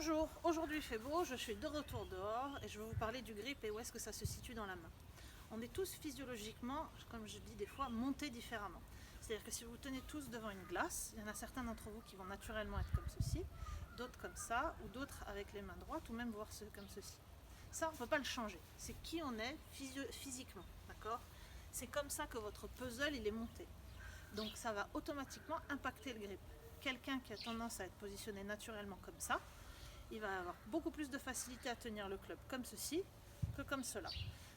Bonjour, aujourd'hui il fait beau, je suis de retour dehors et je vais vous parler du grip et où est-ce que ça se situe dans la main. On est tous physiologiquement, comme je dis des fois, montés différemment. C'est-à-dire que si vous vous tenez tous devant une glace, il y en a certains d'entre vous qui vont naturellement être comme ceci, d'autres comme ça, ou d'autres avec les mains droites, ou même voir ceux comme ceci. Ça, on ne peut pas le changer. C'est qui on est physiquement, d'accord? C'est comme ça que votre puzzle il est monté. Donc ça va automatiquement impacter le grip. Quelqu'un qui a tendance à être positionné naturellement comme ça, il va avoir beaucoup plus de facilité à tenir le club comme ceci que comme cela.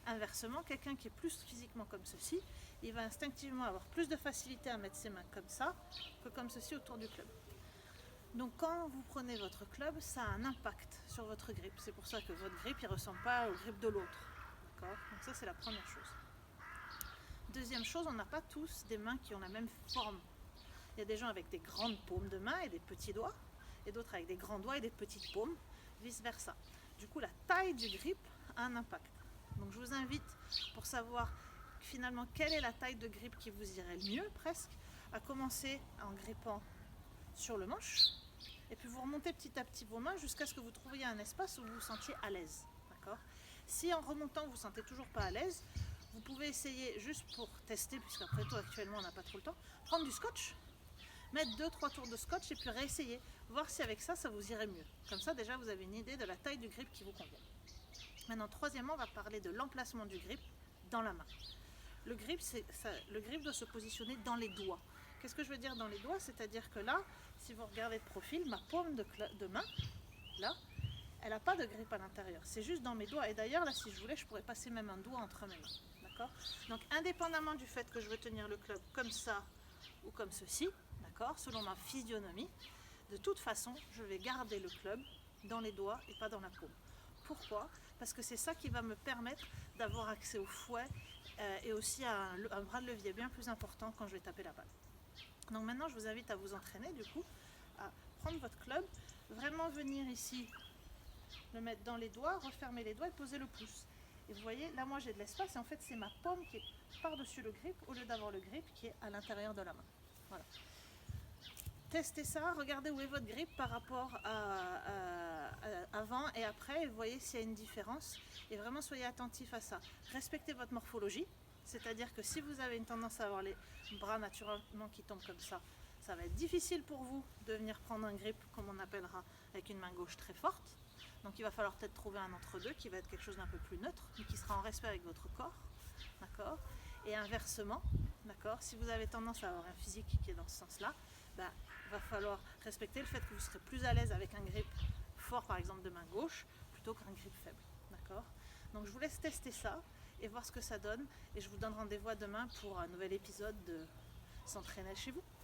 Inversement, quelqu'un qui est plus physiquement comme ceci, il va instinctivement avoir plus de facilité à mettre ses mains comme ça que comme ceci autour du club. Donc quand vous prenez votre club, ça a un impact sur votre grip. C'est pour ça que votre grip ne ressemble pas au grip de l'autre. D'accord ? Donc ça c'est la première chose. Deuxième chose, on n'a pas tous des mains qui ont la même forme. Il y a des gens avec des grandes paumes de main et des petits doigts, et d'autres avec des grands doigts et des petites paumes, vice versa. Du coup, la taille du grip a un impact. Donc je vous invite, pour savoir finalement quelle est la taille de grip qui vous irait le mieux presque, à commencer en grippant sur le manche, et puis vous remontez petit à petit vos mains jusqu'à ce que vous trouviez un espace où vous vous sentiez à l'aise. D'accord ? Si en remontant vous ne vous sentez toujours pas à l'aise, vous pouvez essayer, juste pour tester, puisqu'après tout actuellement on n'a pas trop le temps, prendre du scotch, mettre 2-3 tours de scotch et puis réessayer, voir si avec ça, ça vous irait mieux. Comme ça, déjà, vous avez une idée de la taille du grip qui vous convient. Maintenant, troisièmement, on va parler de l'emplacement du grip dans la main. Le grip doit se positionner dans les doigts. Qu'est-ce que je veux dire dans les doigts? C'est-à-dire que là, si vous regardez de profil, ma paume de main, là, elle n'a pas de grip à l'intérieur. C'est juste dans mes doigts. Et d'ailleurs, là, si je voulais, je pourrais passer même un doigt entre mes mains. D'accord? Donc, indépendamment du fait que je veux tenir le club comme ça ou comme ceci, d'accord, selon ma physionomie, de toute façon, je vais garder le club dans les doigts et pas dans la paume. Pourquoi? Parce que c'est ça qui va me permettre d'avoir accès au fouet et aussi à un bras de levier bien plus important quand je vais taper la balle. Donc maintenant, je vous invite à vous entraîner du coup, à prendre votre club, vraiment venir ici, le mettre dans les doigts, refermer les doigts et poser le pouce. Et vous voyez, là moi j'ai de l'espace et en fait c'est ma paume qui est par-dessus le grip au lieu d'avoir le grip qui est à l'intérieur de la main. Voilà. Testez ça, regardez où est votre grip par rapport à avant et après et voyez s'il y a une différence. Et vraiment soyez attentifs à ça. Respectez votre morphologie, c'est-à-dire que si vous avez une tendance à avoir les bras naturellement qui tombent comme ça va être difficile pour vous de venir prendre un grip comme on appellera avec une main gauche très forte. Donc il va falloir peut-être trouver un entre-deux qui va être quelque chose d'un peu plus neutre, mais qui sera en respect avec votre corps. D'accord ? Et inversement, d'accord, si vous avez tendance à avoir un physique qui est dans ce sens-là, ben, il va falloir respecter le fait que vous serez plus à l'aise avec un grip fort, par exemple de main gauche, plutôt qu'un grip faible. D'accord ? Donc je vous laisse tester ça et voir ce que ça donne. Et je vous donne rendez-vous demain pour un nouvel épisode de S'entraîner chez vous.